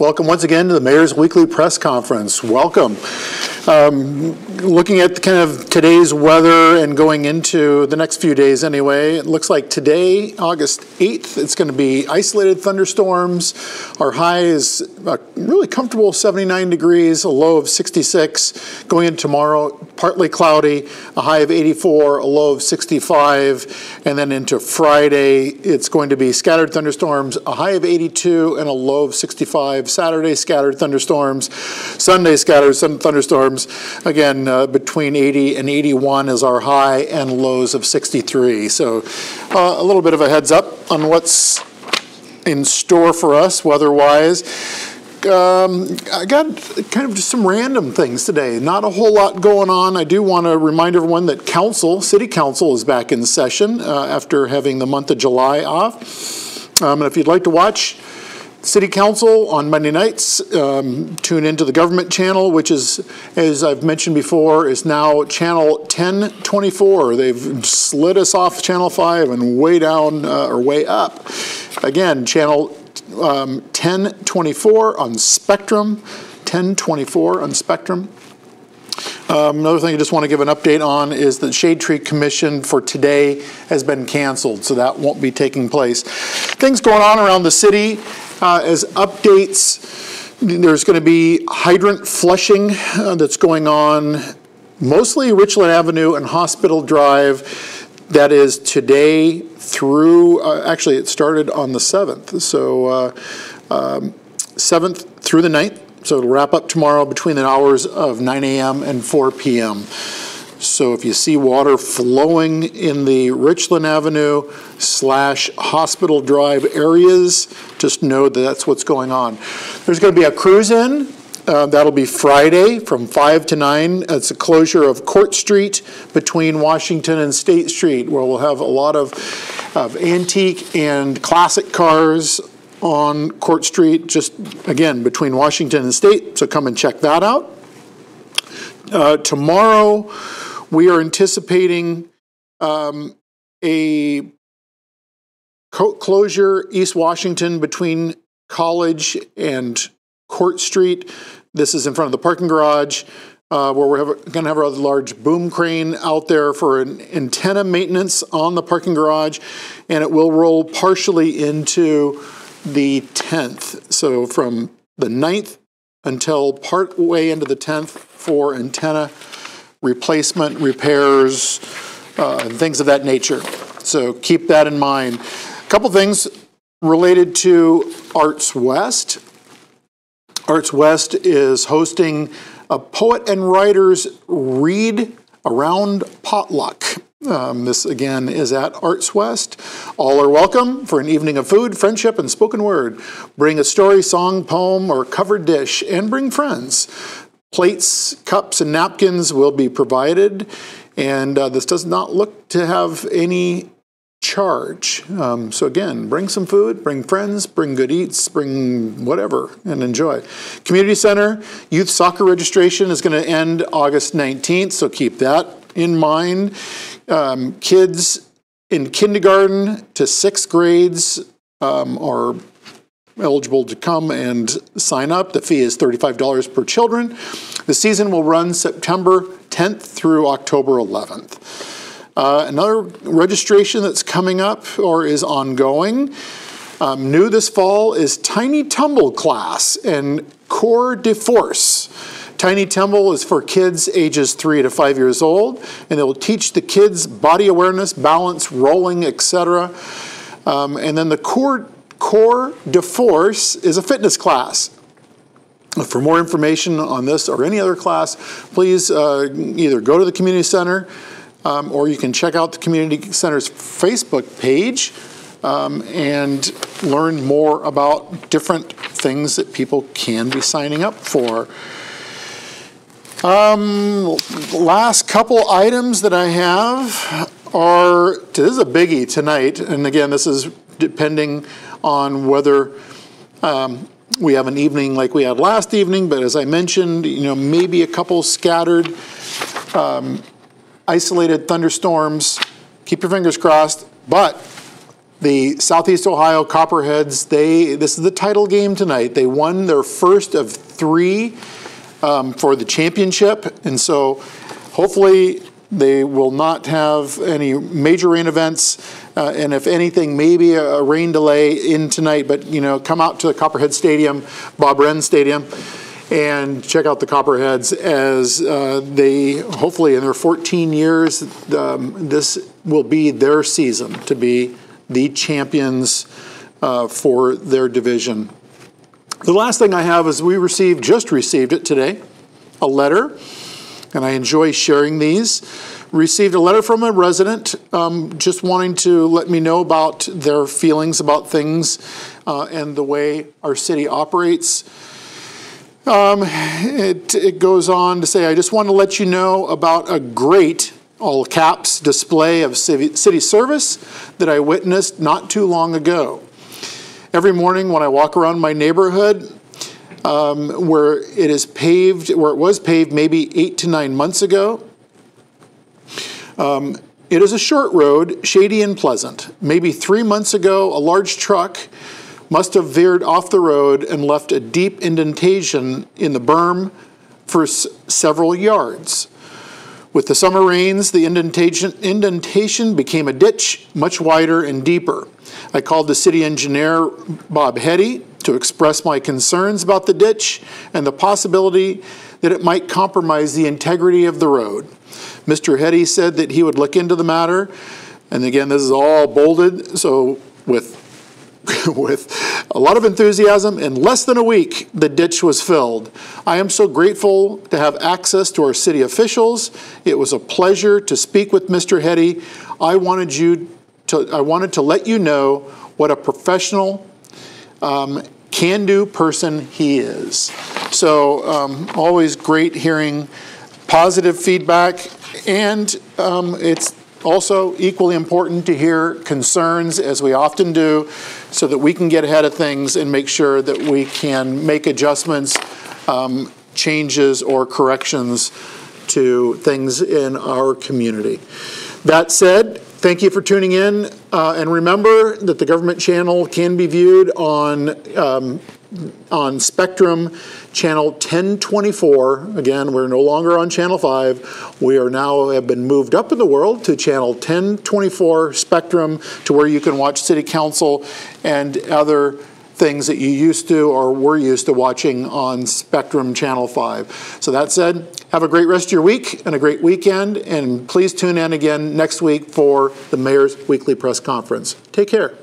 Welcome once again to the Mayor's Weekly Press Conference. Welcome. Looking at kind of today's weather and going into the next few days anyway, it looks like today, August 8th, it's going to be isolated thunderstorms. Our high is a really comfortable 79 degrees, a low of 66. Going into tomorrow, partly cloudy, a high of 84, a low of 65. And then into Friday, it's going to be scattered thunderstorms, a high of 82 and a low of 65. Saturday, scattered thunderstorms. Sunday, scattered thunderstorms. Again, between 80 and 81 is our high and lows of 63. So a little bit of a heads up on what's in store for us weather-wise. I got kind of just some random things today. Not a whole lot going on. I do want to remind everyone that City Council is back in session after having the month of July off. And if you'd like to watch City Council on Monday nights, tune into the government channel, which is, as I've mentioned before, is now channel 1024. They've slid us off channel 5 and way down or way up. Again, channel 1024 on Spectrum, 1024 on Spectrum. Another thing I just want to give an update on is the Shade Tree Commission for today has been canceled, so that won't be taking place. Things going on around the city as updates. There's going to be hydrant flushing that's going on mostly Richland Avenue and Hospital Drive. That is today through, actually it started on the 7th, so 7th through the 9th. So it'll wrap up tomorrow between the hours of 9 a.m. and 4 p.m. So if you see water flowing in the Richland Avenue / Hospital Drive areas, just know that that's what's going on. There's going to be a cruise-in. That'll be Friday from 5 to 9. It's a closure of Court Street between Washington and State Street, where we'll have a lot of antique and classic cars on Court Street, just again between Washington and State, so come and check that out. Tomorrow we are anticipating a closure East Washington between College and Court Street. This is in front of the parking garage where we're going to have a rather large boom crane out there for an antenna maintenance on the parking garage, and it will roll partially into the 10th, so from the 9th until part way into the 10th for antenna replacement, repairs, and things of that nature. So keep that in mind. A couple things related to Arts West. Arts West is hosting a poet and writers read around potluck. This again is at Arts West. All are welcome for an evening of food, friendship, and spoken word. Bring a story, song, poem, or covered dish, and bring friends. Plates, cups, and napkins will be provided, and this does not look to have any charge. So again, bring some food, bring friends, bring good eats, bring whatever, and enjoy. Community Center youth soccer registration is going to end August 19th, so keep that in mind. Kids in kindergarten to 6th grades are eligible to come and sign up. The fee is $35 per children. The season will run September 10th through October 11th. Another registration that's coming up or is ongoing, new this fall, is Tiny Tumble class and Cours de Force. Tiny Tumble is for kids ages 3 to 5 years old, and it will teach the kids body awareness, balance, rolling, etc. And then the Cours de Force is a fitness class. For more information on this or any other class, please either go to the community center or you can check out the community center's Facebook page and learn more about different things that people can be signing up for. Last couple items that I have are, this is a biggie tonight, and again, this is depending on whether we have an evening like we had last evening, but as I mentioned, maybe a couple scattered, isolated thunderstorms. Keep your fingers crossed, but The Southeast Ohio Copperheads, this is the title game tonight. They won their first of 3 for the championship, and so hopefully they will not have any major rain events, and if anything, maybe a rain delay in tonight. But, you know, come out to the Copperhead Stadium, Bob Wren Stadium, and check out the Copperheads as they, hopefully in their 14 years, this will be their season to be the champions for their division. The last thing I have is we just received it today, a letter. And I enjoy sharing these. Received a letter from a resident just wanting to let me know about their feelings about things and the way our city operates. It goes on to say, I just want to let you know about a great, all caps, display of city service that I witnessed not too long ago. Every morning when I walk around my neighborhood, where it was paved maybe 8 to 9 months ago. It is a short road, shady and pleasant. Maybe 3 months ago, a large truck must have veered off the road and left a deep indentation in the berm for several yards. With the summer rains, the indentation became a ditch, much wider and deeper. I called the city engineer, Bob Hetty, to express my concerns about the ditch and the possibility that it might compromise the integrity of the road. Mr. Hetty said that he would look into the matter, and again, this is all bolded, so with a lot of enthusiasm, in less than a week, the ditch was filled. I am so grateful to have access to our city officials. It was a pleasure to speak with Mr. Hetty. I wanted to let you know what a professional, can-do person he is. So always great hearing positive feedback, and it's also equally important to hear concerns, as we often do, so that we can get ahead of things and make sure that we can make adjustments, changes, or corrections to things in our community. That said, thank you for tuning in, and remember that the government channel can be viewed on Spectrum channel 1024. Again, we're no longer on channel 5. We are now have been moved up in the world to channel 1024 Spectrum, to where you can watch City Council and other things that you used to or were used to watching on Spectrum channel 5. So that said, have a great rest of your week and a great weekend, and please tune in again next week for the Mayor's Weekly Press Conference. Take care.